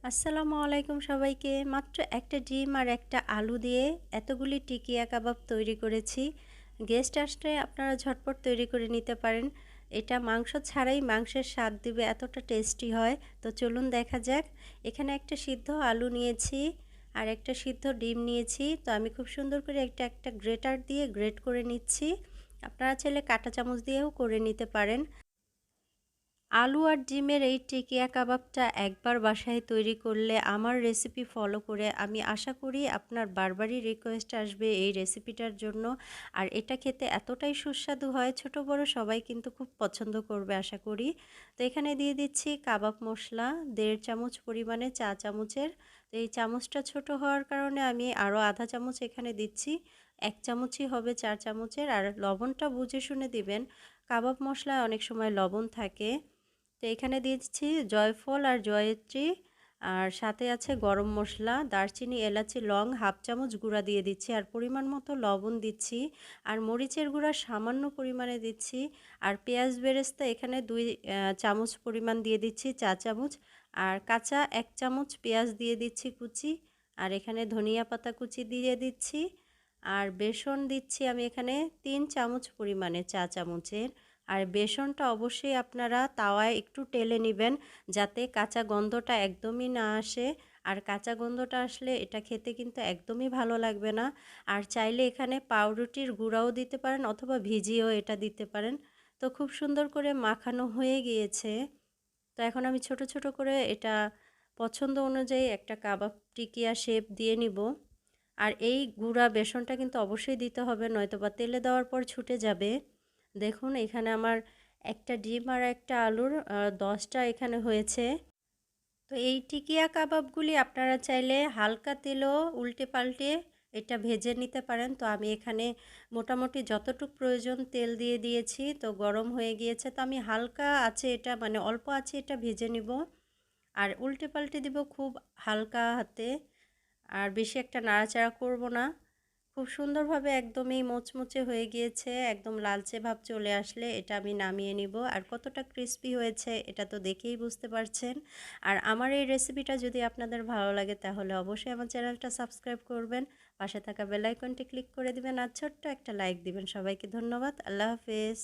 আসসালামু আলাইকুম সবাইকে। মাত্র একটা ডিম আর একটা আলু দিয়ে এতগুলি টিকিয়া কাবাব তৈরি করেছি। গেস্ট আসলে আপনারা ঝটপট তৈরি করে নিতে পারেন। এটা মাংস ছাড়াই মাংসের স্বাদ দিবে, এতটা টেস্টি হয়। তো চলুন দেখা যাক। এখানে একটা সিদ্ধ আলু নিয়েছি আর একটা সিদ্ধ ডিম নিয়েছি। তো আমি খুব সুন্দর করে একটা গ্রেটার দিয়ে গ্রেট করে নিচ্ছি। আপনারা চাইলে কাঁটা চামচ দিয়েও করে নিতে পারেন। আলু আর ডিমের এই টিকিয়া কাবাবটা একবার বাসায় তৈরি করলে আমার রেসিপি ফলো করে আমি আশা করি আপনার বারবারই রিকোয়েস্ট আসবে এই রেসিপিটার জন্য। আর এটা খেতে এতটাই সুস্বাদু হয়, ছোট বড় সবাই কিন্তু খুব পছন্দ করবে আশা করি। তো এখানে দিয়ে দিচ্ছি কাবাব মশলা 1.5 চামচ পরিমাণে, চা চামচের। তো এই চামচটা ছোট হওয়ার কারণে আমি আরও আধা চামচ এখানে দিচ্ছি। 1 চামচই হবে 4 চামচের। আর লবণটা বুঝে শুনে দিবেন, কাবাব মশলায় অনেক সময় লবণ থাকে। তো এখানে দিচ্ছি জয়ফল আর জয়ত্রী, আর সাথে আছে গরম মশলা, দারচিনি, এলাচি, লং হাফ চামচ গুঁড়া দিয়ে দিচ্ছি, আর পরিমাণ মতো লবণ দিচ্ছি, আর মরিচের গুঁড়া সামান্য পরিমাণে দিচ্ছি। আর পেঁয়াজ বেরেস্তা এখানে 2 চামচ পরিমাণ দিয়ে দিচ্ছি, চা চামচ। আর কাঁচা 1 চামচ পেঁয়াজ দিয়ে দিচ্ছি কুচি। আর এখানে ধনিয়া পাতা কুচি দিয়ে দিচ্ছি। আর বেসন দিচ্ছি আমি এখানে 3 চামচ পরিমাণে, চা চামচের। আর বেসনটা অবশ্যই আপনারা তাওয়ায় একটু টেলে নেবেন, যাতে কাঁচা গন্ধটা একদমই না আসে। আর কাঁচা গন্ধটা আসলে এটা খেতে কিন্তু একদমই ভালো লাগবে না। আর চাইলে এখানে পাউরুটির গুঁড়াও দিতে পারেন অথবা ভিজিয়েও এটা দিতে পারেন। তো খুব সুন্দর করে মাখানো হয়ে গিয়েছে। তো এখন আমি ছোট ছোট করে এটা পছন্দ অনুযায়ী একটা কাবাব টিকিয়া শেপ দিয়ে নিব। আর এই গুঁড়া বেসনটা কিন্তু অবশ্যই দিতে হবে, নয়তোবা তেলে দেওয়ার পর ছুটে যাবে। দেখুন এখানে আমার একটা ডিম আর একটা আলুর 10টা এখানে হয়েছে। তো এই টিকিয়া কাবাবগুলি আপনারা চাইলে হালকা তেলও উল্টে পাল্টে এটা ভেজে নিতে পারেন। তো আমি এখানে মোটামুটি যতটুকু প্রয়োজন তেল দিয়ে দিয়েছি, তো গরম হয়ে গিয়েছে। তো আমি হালকা আছে এটা, মানে অল্প আছে এটা ভেজে নিব। আর উল্টে পাল্টে দিব খুব হালকা হাতে, আর বেশি একটা নাড়াচাড়া করব না। খুব সুন্দরভাবে একদমই মোচমোচে হয়ে গিয়েছে, একদম লালচে ভাব চলে আসলে এটা আমি নামিয়ে নিব। আর কতটা ক্রিস্পি হয়েছে এটা তো দেখেই বুঝতে পারছেন। আর আমার এই রেসিপিটা যদি আপনাদের ভালো লাগে তাহলে অবশ্যই আমার চ্যানেলটা সাবস্ক্রাইব করবেন, পাশে থাকা বেল আইকনটি ক্লিক করে দিবেন, আর ছোট্ট একটা লাইক দিবেন। সবাইকে ধন্যবাদ। আল্লাহ হাফেজ।